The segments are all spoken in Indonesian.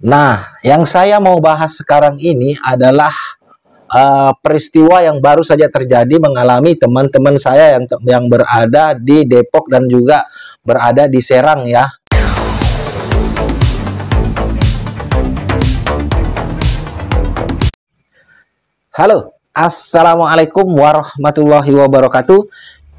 Nah, yang saya mau bahas sekarang ini adalah peristiwa yang baru saja terjadi mengalami teman-teman saya yang berada di Depok dan juga berada di Serang ya. Halo, Assalamualaikum warahmatullahi wabarakatuh.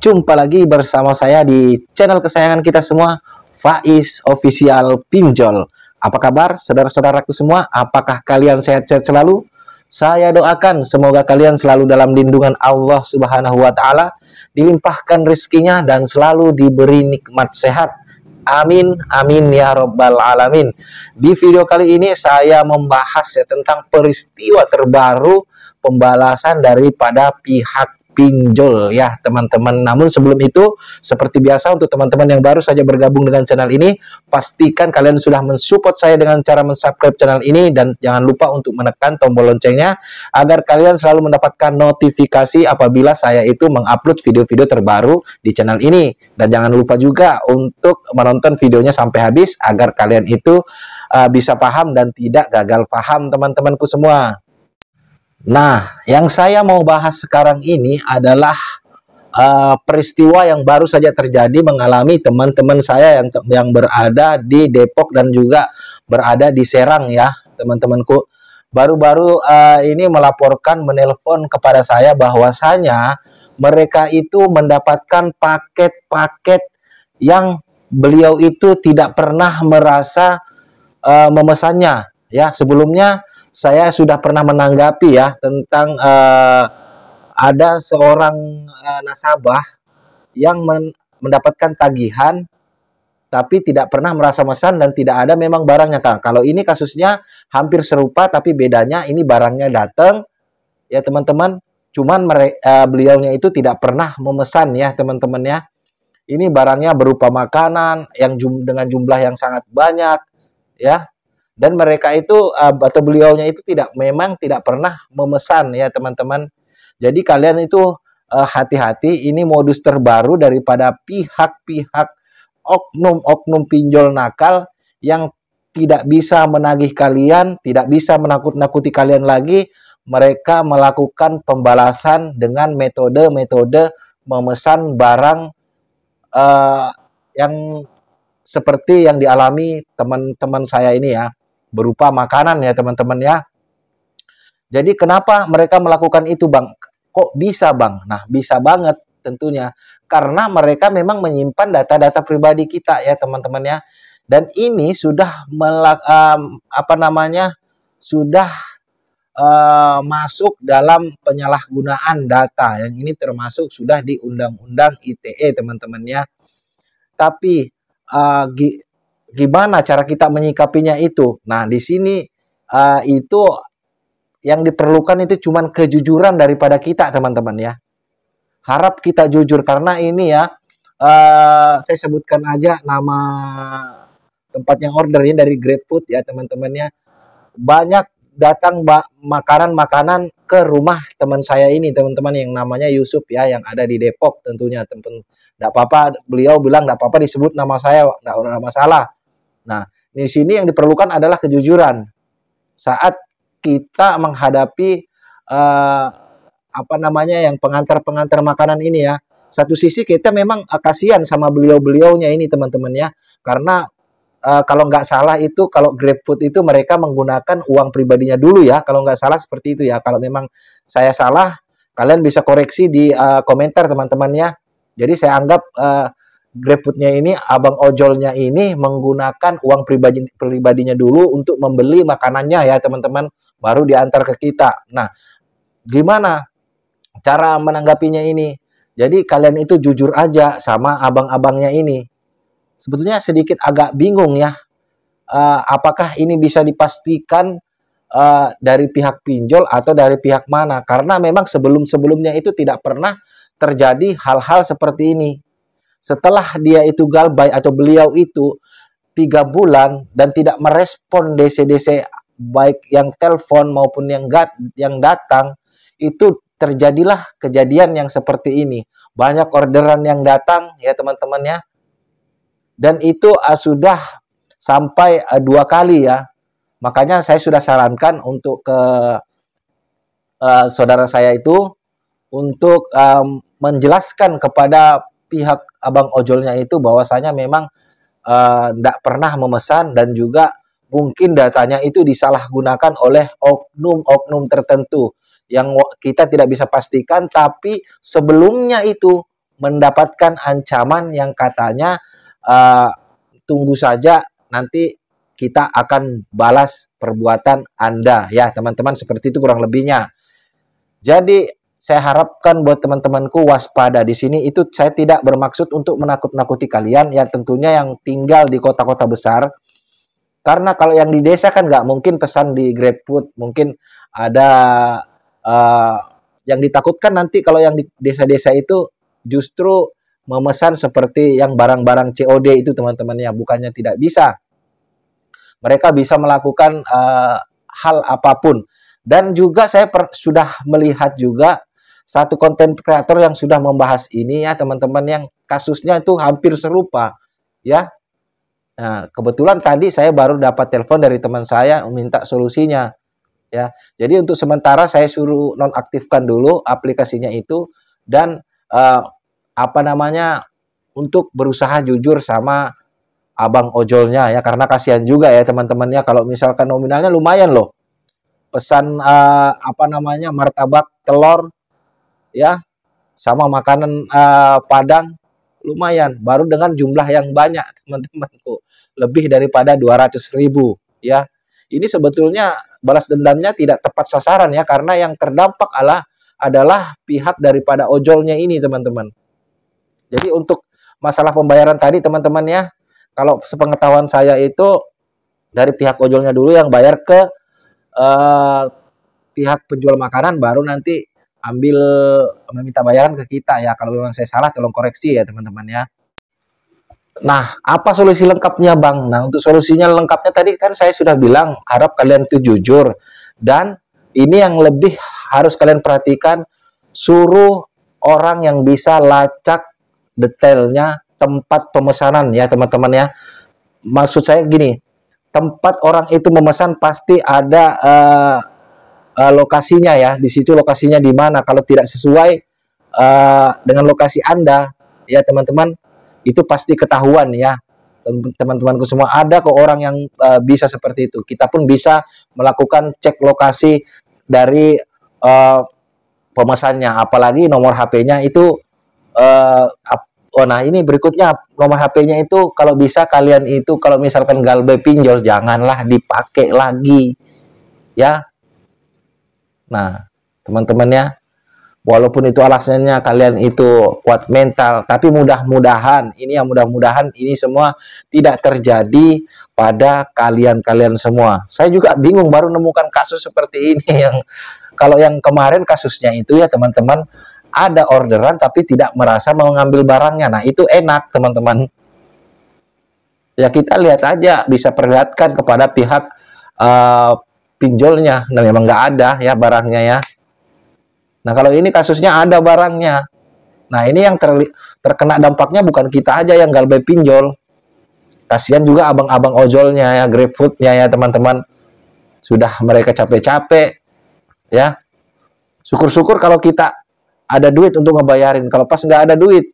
Jumpa lagi bersama saya di channel kesayangan kita semua, Faiz Official Pinjol. Apa kabar saudara-saudaraku semua? Apakah kalian sehat-sehat selalu? Saya doakan semoga kalian selalu dalam lindungan Allah Subhanahu wa taala, dilimpahkan rezekinya dan selalu diberi nikmat sehat. Amin, amin ya robbal alamin. Di video kali ini saya membahas tentang peristiwa terbaru pembalasan daripada pihak pinjol ya teman-teman. Namun sebelum itu, seperti biasa untuk teman-teman yang baru saja bergabung dengan channel ini, pastikan kalian sudah mensupport saya dengan cara mensubscribe channel ini, dan jangan lupa untuk menekan tombol loncengnya agar kalian selalu mendapatkan notifikasi apabila saya itu mengupload video-video terbaru di channel ini. Dan jangan lupa juga untuk menonton videonya sampai habis agar kalian itu bisa paham dan tidak gagal paham teman-temanku semua. Nah, yang saya mau bahas sekarang ini adalah peristiwa yang baru saja terjadi mengalami teman-teman saya yang berada di Depok dan juga berada di Serang ya, teman-temanku. Baru-baru ini menelpon kepada saya bahwasanya mereka itu mendapatkan paket-paket yang beliau itu tidak pernah merasa memesannya ya. Sebelumnya saya sudah pernah menanggapi ya tentang ada seorang nasabah yang mendapatkan tagihan tapi tidak pernah merasa mesan dan tidak ada memang barangnya, Kang. Kalau ini kasusnya hampir serupa tapi bedanya ini barangnya datang ya teman-teman, cuman beliaunya itu tidak pernah memesan ya teman-teman ya. Ini barangnya berupa makanan yang dengan jumlah yang sangat banyak ya. Dan mereka itu atau beliaunya itu memang tidak pernah memesan ya teman-teman. Jadi kalian itu hati-hati, ini modus terbaru daripada pihak-pihak oknum-oknum pinjol nakal yang tidak bisa menagih kalian, tidak bisa menakut-nakuti kalian lagi. Mereka melakukan pembalasan dengan metode-metode memesan barang yang seperti yang dialami teman-teman saya ini ya, berupa makanan ya teman-teman ya. Jadi kenapa mereka melakukan itu, Bang? Kok bisa, Bang? Nah, bisa banget tentunya karena mereka memang menyimpan data-data pribadi kita ya teman-teman ya. Dan ini sudah sudah masuk dalam penyalahgunaan data. Yang ini termasuk sudah di Undang-Undang ITE teman-teman ya. Tapi gimana cara kita menyikapinya itu? Nah, di sini itu yang diperlukan itu cuman kejujuran daripada kita, teman-teman ya. Harap kita jujur karena ini ya, saya sebutkan aja nama tempat yang ordernya dari GrabFood ya, teman-teman ya. Banyak datang makanan-makanan ke rumah teman saya ini, teman-teman, yang namanya Yusuf ya, yang ada di Depok tentunya, teman-teman. Tidak apa-apa, beliau bilang tidak apa-apa disebut nama saya, tidak ada masalah. Nah, di sini yang diperlukan adalah kejujuran saat kita menghadapi yang pengantar-pengantar makanan ini ya. Satu sisi kita memang kasihan sama beliau-beliaunya ini teman-teman ya, karena kalau nggak salah itu kalau GrabFood itu mereka menggunakan uang pribadinya dulu ya, kalau nggak salah seperti itu ya. Kalau memang saya salah, kalian bisa koreksi di komentar teman-teman ya. Jadi saya anggap GrabFood-nya ini, abang ojolnya ini menggunakan uang pribadinya dulu untuk membeli makanannya ya teman-teman, baru diantar ke kita. Nah, gimana cara menanggapinya ini? Jadi kalian itu jujur aja sama abang-abangnya ini. Sebetulnya sedikit agak bingung ya, apakah ini bisa dipastikan dari pihak pinjol atau dari pihak mana? Karena memang sebelum-sebelumnya itu tidak pernah terjadi hal-hal seperti ini. Setelah dia itu galbay atau beliau itu 3 bulan dan tidak merespon DC-DC baik yang telepon maupun yang datang, itu terjadilah kejadian yang seperti ini. Banyak orderan yang datang ya teman-teman ya. Dan itu sudah sampai 2 kali ya. Makanya saya sudah sarankan untuk ke saudara saya itu untuk menjelaskan kepada pihak abang ojolnya itu bahwasanya memang tidak pernah memesan dan juga mungkin datanya itu disalahgunakan oleh oknum-oknum tertentu yang kita tidak bisa pastikan, tapi sebelumnya itu mendapatkan ancaman yang katanya tunggu saja nanti kita akan balas perbuatan Anda ya teman-teman, seperti itu kurang lebihnya. Jadi saya harapkan buat teman-temanku waspada di sini. Itu saya tidak bermaksud untuk menakut-nakuti kalian ya, tentunya yang tinggal di kota-kota besar. Karena kalau yang di desa kan nggak mungkin pesan di GrabFood, mungkin ada yang ditakutkan nanti kalau yang di desa-desa itu justru memesan seperti yang barang-barang COD itu teman-teman ya, bukannya tidak bisa. Mereka bisa melakukan hal apapun. Dan juga saya sudah melihat juga satu konten kreator yang sudah membahas ini ya teman-teman, yang kasusnya itu hampir serupa ya. Nah, kebetulan tadi saya baru dapat telepon dari teman saya minta solusinya ya. Jadi untuk sementara saya suruh nonaktifkan dulu aplikasinya itu dan untuk berusaha jujur sama abang ojolnya ya, karena kasihan juga ya teman-teman ya, kalau misalkan nominalnya lumayan loh. Pesan martabak telur ya sama makanan Padang lumayan, baru dengan jumlah yang banyak teman-temanku, lebih daripada 200.000 ya. Ini sebetulnya balas dendamnya tidak tepat sasaran ya, karena yang terdampak adalah pihak daripada ojolnya ini teman-teman. Jadi untuk masalah pembayaran tadi teman-teman ya, kalau sepengetahuan saya itu dari pihak ojolnya dulu yang bayar ke pihak penjual makanan, baru nanti meminta bayaran ke kita ya. Kalau memang saya salah tolong koreksi ya teman-teman ya. Nah, apa solusi lengkapnya Bang? Nah, untuk solusinya lengkapnya tadi kan saya sudah bilang, harap kalian itu jujur. Dan ini yang lebih harus kalian perhatikan, suruh orang yang bisa lacak detailnya tempat pemesanan ya teman-teman ya. Maksud saya gini, tempat orang itu memesan pasti ada lokasinya ya. Di situ lokasinya di mana. Kalau tidak sesuai dengan lokasi Anda ya teman-teman, itu pasti ketahuan ya. Teman-temanku semua, ada kok orang yang bisa seperti itu. Kita pun bisa melakukan cek lokasi dari pemesannya, apalagi nomor HP-nya itu nah ini berikutnya, nomor HP-nya itu kalau bisa kalian itu kalau misalkan galbay pinjol janganlah dipakai lagi ya. Nah teman-teman ya, walaupun itu alasannya kalian itu kuat mental, tapi mudah-mudahan ini semua tidak terjadi pada kalian semua. Saya juga bingung baru menemukan kasus seperti ini, yang kalau yang kemarin kasusnya itu ya teman-teman, ada orderan tapi tidak merasa mau ngambil barangnya. Nah itu enak teman-teman ya, kita lihat aja, bisa perlihatkan kepada pihak pinjolnya. Nah memang nggak ada ya barangnya ya. Nah kalau ini kasusnya ada barangnya. Nah ini yang terkena dampaknya bukan kita aja yang galbay pinjol, kasihan juga abang-abang ojolnya ya, GrabFood-nya ya teman-teman. Sudah mereka capek-capek ya. Syukur-syukur kalau kita ada duit untuk ngebayarin. Kalau pas nggak ada duit,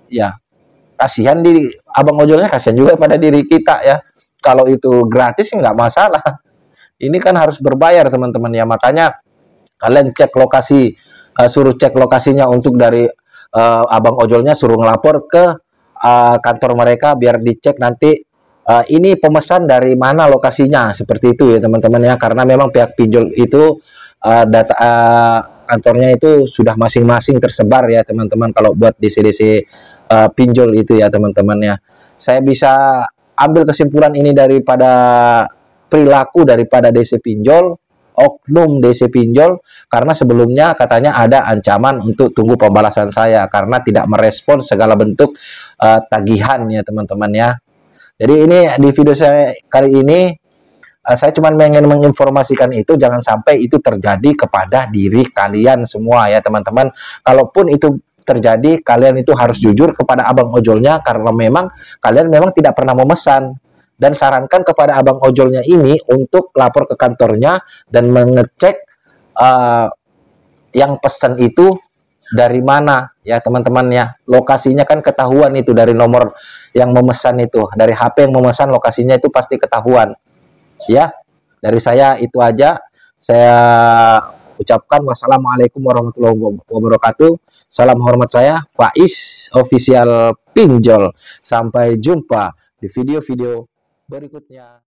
ya kasihan di abang ojolnya, kasihan juga pada diri kita ya. Kalau itu gratis nggak masalah. Ini kan harus berbayar teman-teman ya. Makanya kalian cek lokasi, suruh cek lokasinya untuk dari abang ojolnya, suruh ngelapor ke kantor mereka biar dicek nanti ini pemesan dari mana lokasinya, seperti itu ya teman-teman ya. Karena memang pihak pinjol itu data kantornya itu sudah masing-masing tersebar ya teman-teman, kalau buat DC-DC pinjol itu ya teman-teman ya. Saya bisa ambil kesimpulan ini daripada perilaku daripada DC pinjol, oknum DC pinjol, karena sebelumnya katanya ada ancaman untuk tunggu pembalasan saya karena tidak merespon segala bentuk tagihan ya teman-teman ya. Jadi ini di video saya kali ini saya cuma ingin menginformasikan itu, jangan sampai itu terjadi kepada diri kalian semua ya teman-teman. Kalaupun itu terjadi, kalian itu harus jujur kepada abang ojolnya, karena memang kalian memang tidak pernah memesan dan sarankan kepada abang ojolnya ini untuk lapor ke kantornya dan mengecek yang pesan itu dari mana ya teman-teman ya. Lokasinya kan ketahuan itu dari nomor yang memesan itu, dari HP yang memesan lokasinya itu pasti ketahuan ya. Dari saya itu aja, saya ucapkan wassalamualaikum warahmatullahi wabarakatuh. Salam hormat saya Faiz Official Pinjol. Sampai jumpa di video-video berikutnya.